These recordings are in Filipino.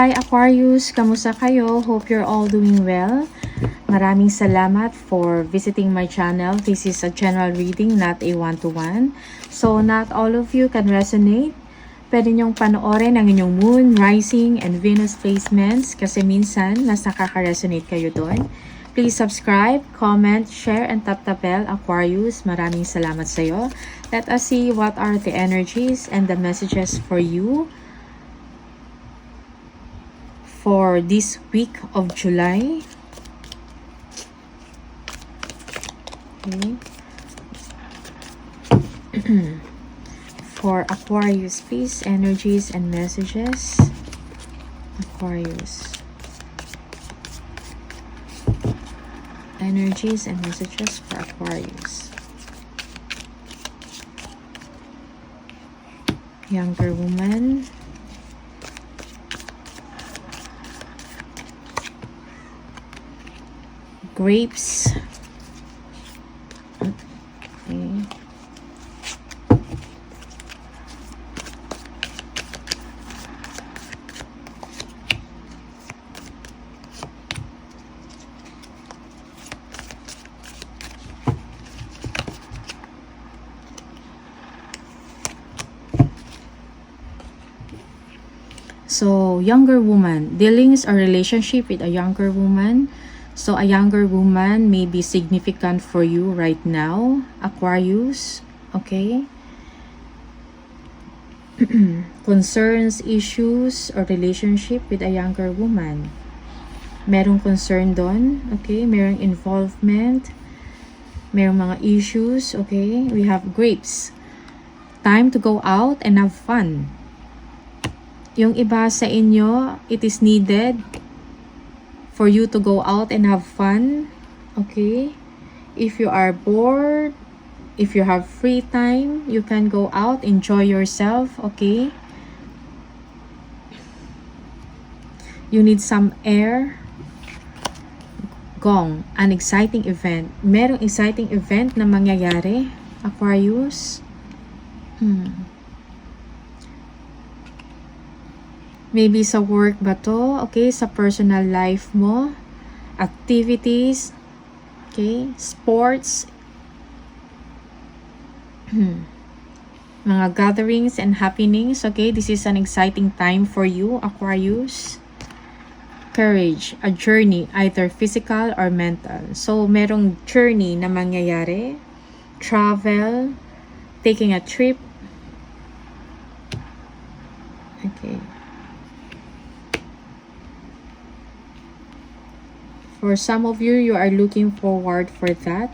Hi Aquarius, kamusta kayo? Hope you're all doing well. Maraming salamat for visiting my channel. This is a general reading, not a one-to-one. So not all of you can resonate. Pwede nyong panoorin ang inyong moon, rising, and Venus placements kasi minsan mas nakaka-resonate kayo doon. Please subscribe, comment, share, and tap the bell. Aquarius, maraming salamat sa iyo. Let us see what are the energies and the messages for you for this week of July. Okay. For Aquarius, please, energies and messages. Aquarius. Energies and messages for Aquarius. Younger woman. Grapes. Okay. So, younger woman, dealings or relationship with a younger woman. So, a younger woman may be significant for you right now, Aquarius, okay? Concerns, issues, or relationship with a younger woman. Merong concern doon, okay? Merong involvement, merong mga issues, okay? We have grapes. Time to go out and have fun. Yung iba sa inyo, it is needed for you to go out and have fun, okay? If you are bored, if you have free time, you can go out, enjoy yourself, okay? You need some air. Gong, an exciting event. Merong exciting event na mangyayari, Aquarius. Maybe sa work ba to? Okay, sa personal life mo. Activities. Okay, sports. Mga gatherings and happenings. Okay, this is an exciting time for you, Aquarius. Courage, a journey, either physical or mental. So, merong journey na mangyayari. Travel. Taking a trip. Okay. For some of you, you are looking forward for that.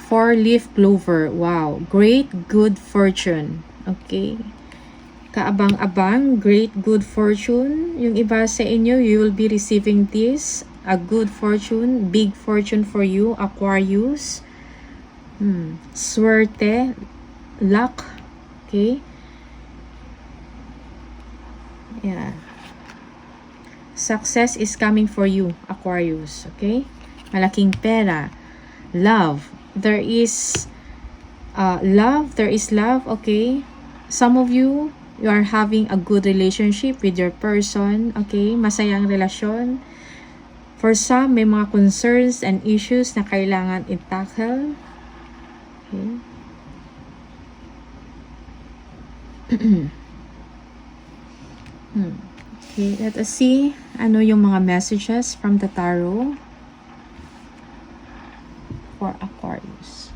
4-leaf clover. Wow. Great good fortune. Okay. Kaabang-abang. Great good fortune. Yung iba sa inyo, you will be receiving this. A good fortune. Big fortune for you, Aquarius. Swerte. Luck. Okay. Yeah. Success is coming for you, Aquarius, okay? Malaking pera. Love. There is love. There is love, okay? Some of you, you are having a good relationship with your person, okay? Masayang relasyon. For some, may mga concerns and issues na kailangan i-tackle. Okay? Okay, let us see ano yung mga messages from the tarot for Aquarius.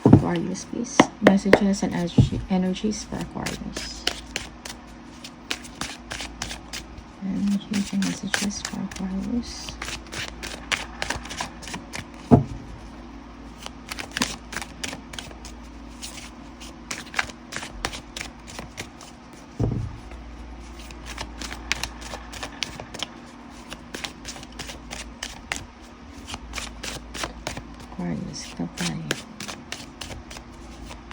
Aquarius, please. Messages and energies for Aquarius. Energies and messages for Aquarius. Aquarius, kapay.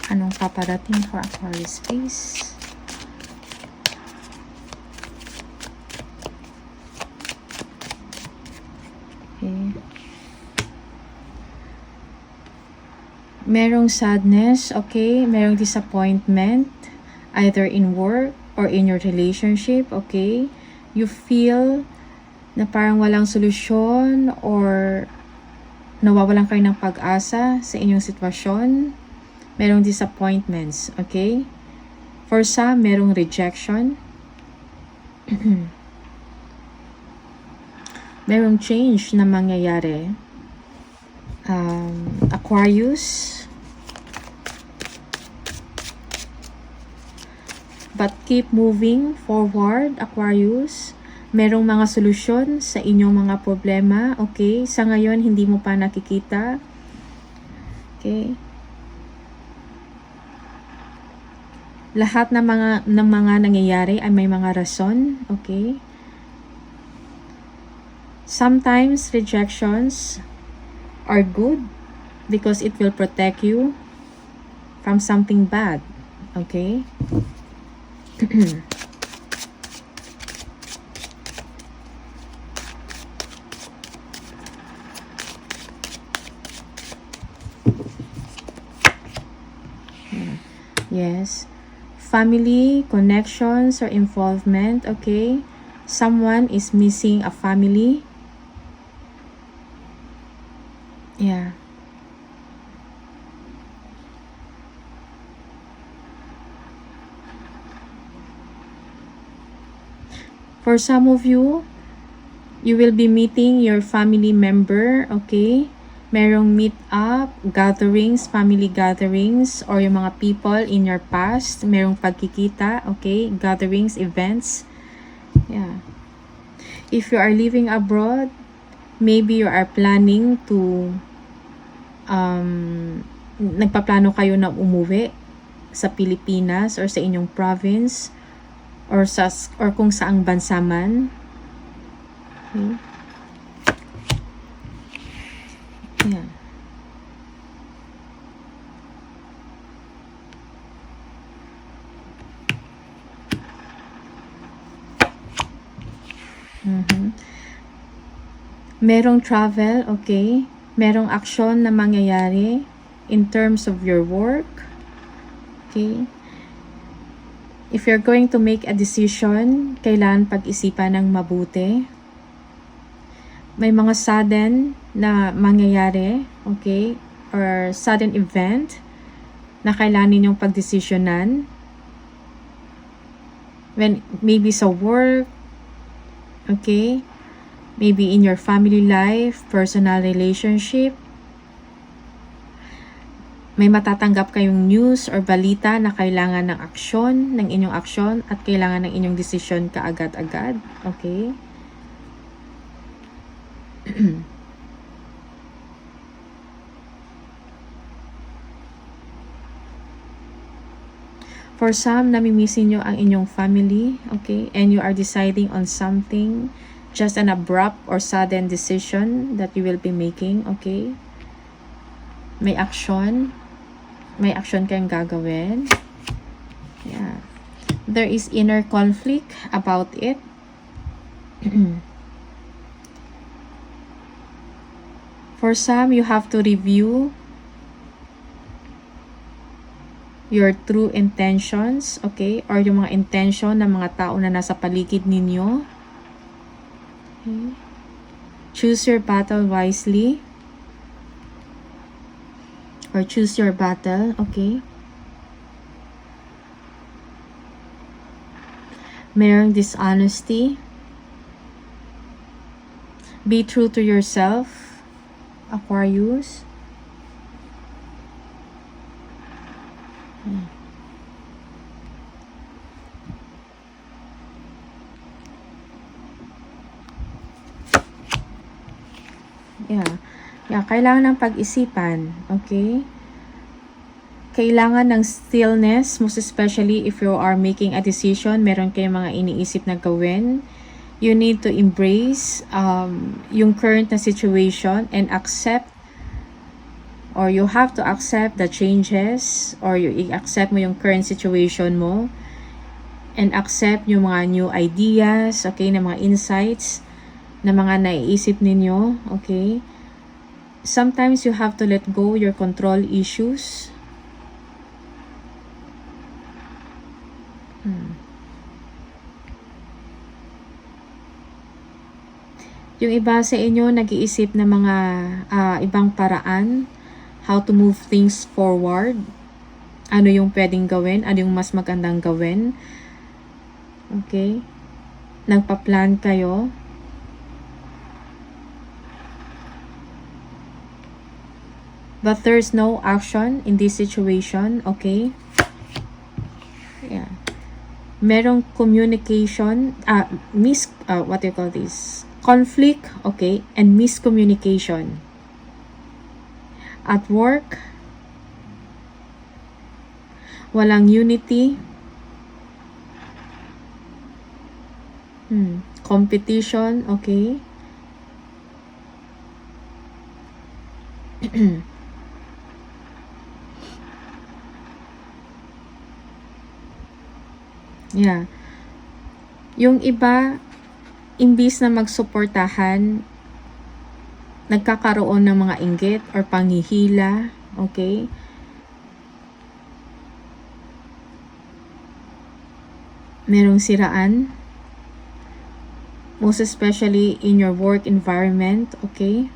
Anong paparating for Aquarius, please? Okay. Merong sadness, okay? Merong disappointment, either in work or in your relationship, okay? You feel na parang walang solusyon or nawawalan kayo ng pag-asa sa inyong sitwasyon. Merong disappointments, okay? For some, merong rejection. Merong change na mangyayari. Aquarius. But keep moving forward, Aquarius. Merong mga solusyon sa inyong mga problema, okay? Sa ngayon, hindi mo pa nakikita. Okay? Lahat ng mga nangyayari ay may mga rason, okay? Sometimes rejections are good because it will protect you from something bad, okay? Yes. Family, connections, or involvement, okay? Someone is missing a family. Yeah. For some of you, you will be meeting your family member, okay? Merong meet-up, gatherings, family gatherings, or yung mga people in your past. Merong pagkikita, okay? Gatherings, events. Yeah. If you are living abroad, maybe you are planning to nagpaplano kayo na umuwi sa Pilipinas or sa inyong province or kung saang bansa man. Okay. Yeah. Merong travel, okay? Merong aksyon na mangyayari in terms of your work. Okay? If you're going to make a decision, kailangan pag-isipan ng mabuti. May mga sudden na mangyayari, okay? Or sudden event na kailangan ninyong pagdesisyonan. When maybe sa work, okay? Maybe in your family life, personal relationship. May matatanggap kayong news or balita na kailangan ng aksyon, ng inyong aksyon at kailangan ng inyong desisyon kaagad-agad. Okay? For some, namimisin nyo ang inyong family, okay? And you are deciding on something, just an abrupt or sudden decision that you will be making, okay? May action kayong gagawin. Yeah. There is inner conflict about it. For some, you have to review your true intentions, okay? Or yung mga intention ng mga tao na nasa paligid ninyo. Okay. Choose your battle wisely. Or choose your battle, okay? Merong dishonesty. Be true to yourself, Aquarius. Yeah, kailangan ng pag-isipan, okay? Kailangan ng stillness, most especially if you are making a decision, meron kayong mga iniisip na gawin. You need to embrace yung current na situation and accept, or you have to accept the changes, or you accept mo yung current situation mo and accept yung mga new ideas, okay, na mga insights na mga naiisip ninyo, okay? Sometimes you have to let go your control issues. Yung iba sa inyo nag-iisip ng mga ibang paraan, how to move things forward. Ano yung pwedeng gawin, ano yung mas magandang gawin. Okay? Nagpa-plan kayo. But there's no action in this situation, okay? Yeah. Merong communication, what do you call this? Conflict, okay? And miscommunication. At work, walang unity. Competition, okay? Yeah. Yung iba, imbis na magsuportahan, nagkakaroon ng mga inggit or panghihila, okay? Merong siraan, most especially in your work environment, okay?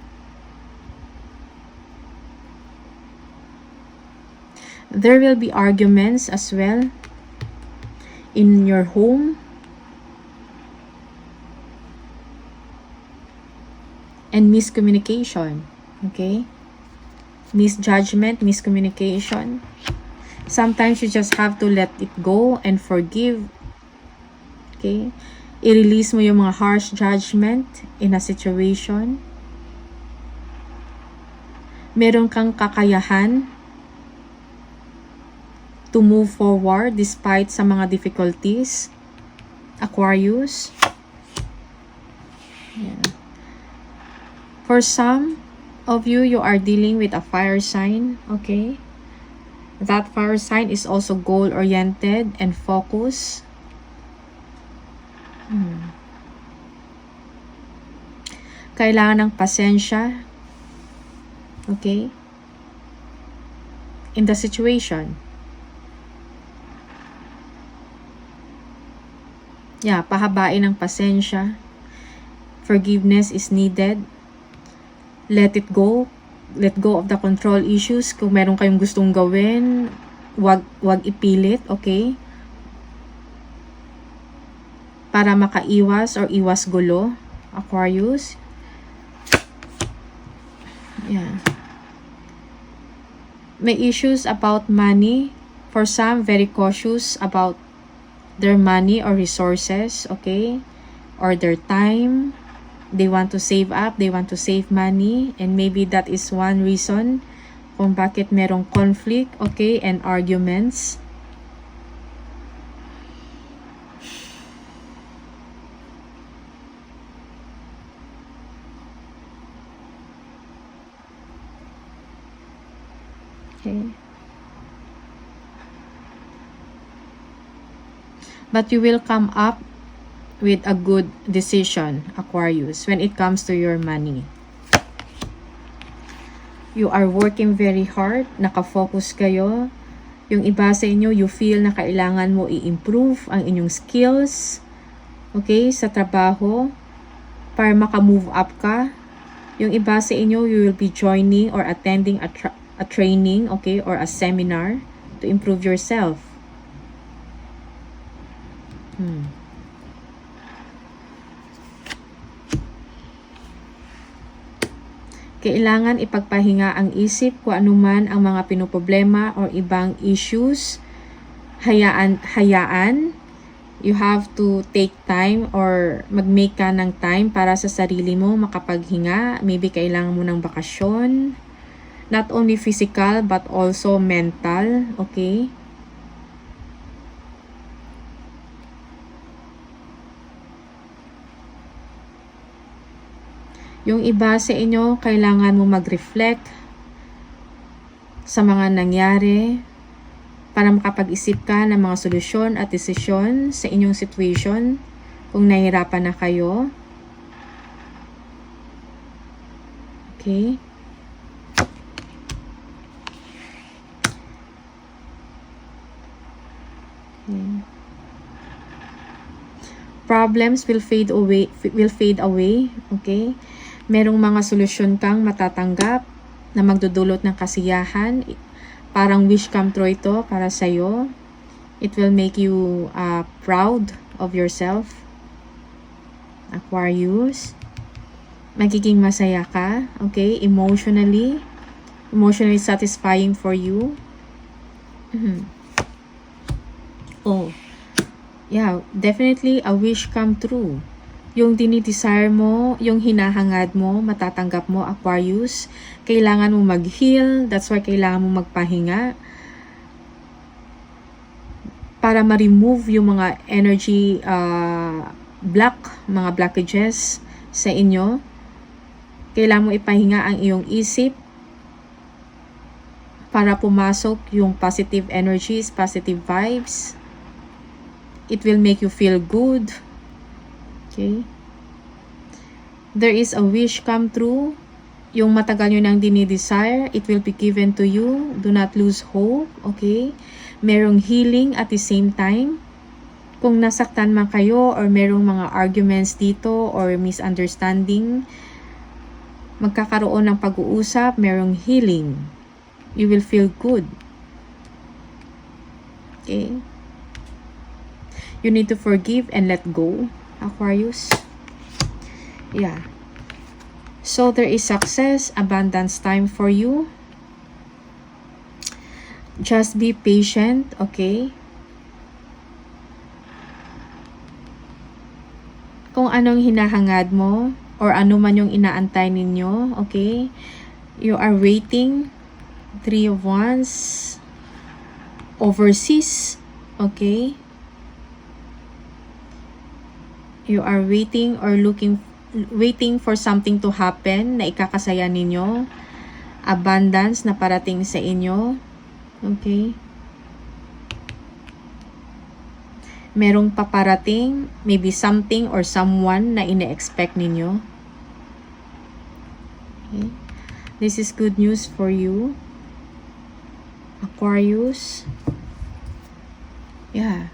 There will be arguments as well in your home. And miscommunication, okay? Misjudgment, miscommunication. Sometimes you just have to let it go and forgive, okay? I-release mo yung mga harsh judgment in a situation. Meron kang kakayahan to move forward despite sa mga difficulties. Aquarius. Yeah. For some of you, you are dealing with a fire sign, okay? That fire sign is also goal-oriented and focused. Kailangan ng pasensya, okay? In the situation. Yeah, pahabain ng pasensya. Forgiveness is needed. Let it go. Let go of the control issues. Kung meron kayong gustong gawin, wag ipilit, okay? Para makaiwas or iwas gulo, Aquarius. Yeah. May issues about money. For some, very cautious about their money or resources, okay? Or their time. They want to save up, they want to save money, and maybe that is one reason kung bakit merong conflict, okay, and arguments. Okay. But you will come up with a good decision, Aquarius, when it comes to your money. You are working very hard, nakafocus kayo. Yung iba sa inyo, you feel na kailangan mo i-improve ang inyong skills, okay, sa trabaho, para maka-move up ka. Yung iba sa inyo, you will be joining or attending a training, okay, or a seminar to improve yourself. Kailangan ipagpahinga ang isip kung anuman ang mga pinoproblema or ibang issues. Hayaan. You have to take time or mag-make ka ng time para sa sarili mo makapaghinga. Maybe kailangan mo ng bakasyon. Not only physical but also mental, okay? Yung iba sa inyo, kailangan mo mag-reflect sa mga nangyari para makapag-isip ka ng mga solusyon at desisyon sa inyong situation kung nahihirapan na kayo. Okay? Problems will fade away, okay? Merong mga solusyon kang matatanggap na magdudulot ng kasiyahan. Parang wish come true ito para sa iyo. It will make you proud of yourself. Aquarius. Magiging masaya ka, okay? Emotionally satisfying for you. Oh, yeah, definitely a wish come true. Yung dinidesire mo, yung hinahangad mo, matatanggap mo, Aquarius. Kailangan mo mag-heal, that's why kailangan mo magpahinga. Para ma-remove yung mga energy mga blockages sa inyo. Kailangan mo ipahinga ang iyong isip para pumasok yung positive energies, positive vibes. It will make you feel good. Okay? There is a wish come true. Yung matagal nyo nang dinidesire, it will be given to you. Do not lose hope. Okay? Merong healing at the same time. Kung nasaktan man kayo or merong mga arguments dito or misunderstanding, magkakaroon ng pag-uusap, merong healing. You will feel good. Okay? You need to forgive and let go, Aquarius. Yeah. So there is success, abundance time for you. Just be patient, okay? Kung anong hinahangad mo or ano man yung inaantay ninyo, okay? You are waiting. 3 of Wands. Overseas, okay? You are waiting or waiting for something to happen na ikakasaya ninyo. Abundance na parating sa inyo. Okay? Merong paparating, maybe something or someone na ine-expect ninyo. Okay? This is good news for you, Aquarius. Yeah.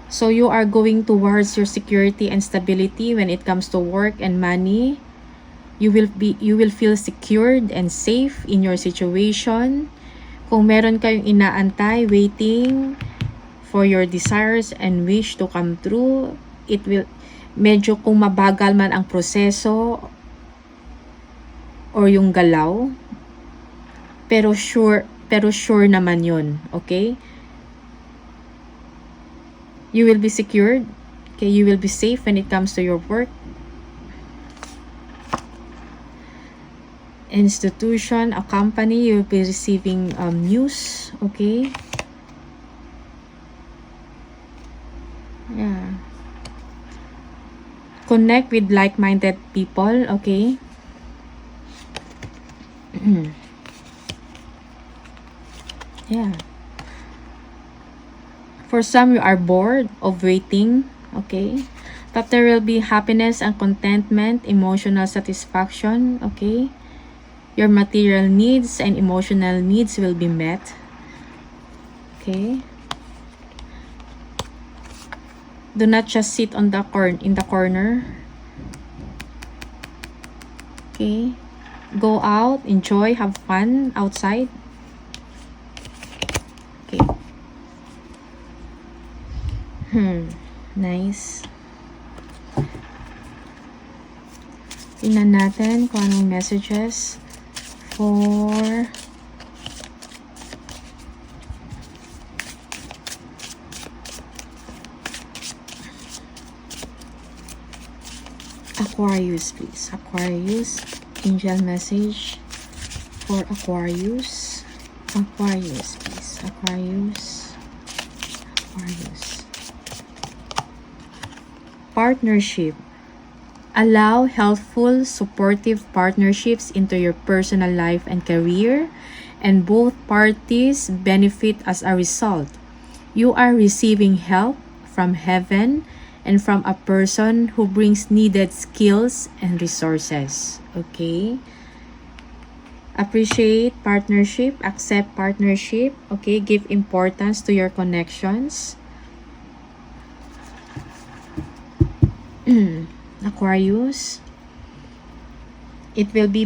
So you are going towards your security and stability when it comes to work and money. You will feel secured and safe in your situation. Kung meron kayong inaantay, waiting for your desires and wish to come true, it will medyo kung mabagal man ang proseso or yung galaw, pero sure naman yun, okay? You will be secured, okay? You will be safe when it comes to your work. Institution, a company, you will be receiving news, okay? Yeah. Connect with like-minded people, okay? Yeah. For some, you are bored of waiting, okay? But there will be happiness and contentment, emotional satisfaction, okay? Your material needs and emotional needs will be met, okay? Do not just sit on the in the corner, okay? Go out, enjoy, have fun outside. Okay. Nice. Tingnan natin kung anong messages for Aquarius, please. Aquarius. Angel message for Aquarius. Aquarius, please. Aquarius. Aquarius. Partnership. Allow healthful, supportive partnerships into your personal life and career, and both parties benefit as a result. You are receiving help from heaven and from a person who brings needed skills and resources. Okay? Appreciate partnership, accept partnership, okay? Give importance to your connections. Aquarius, it will be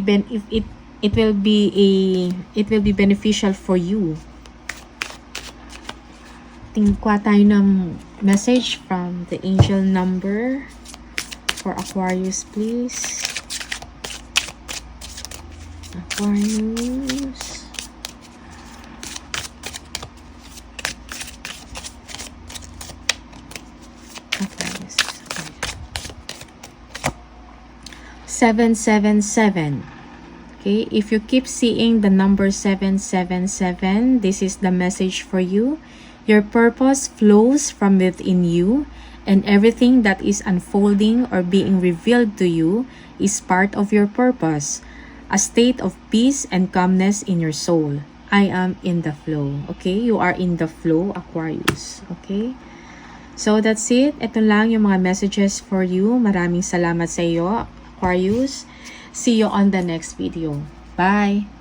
beneficial for you. Kuha tayo ng message from the angel number for Aquarius, please. Aquarius. Aquarius. 777. Okay, if you keep seeing the number 777, this is the message for you. Your purpose flows from within you, and everything that is unfolding or being revealed to you is part of your purpose, a state of peace and calmness in your soul. I am in the flow. Okay, you are in the flow, Aquarius. Okay, so that's it. Ito lang yung mga messages for you. Maraming salamat sa iyo, Aquarius. See you on the next video. Bye!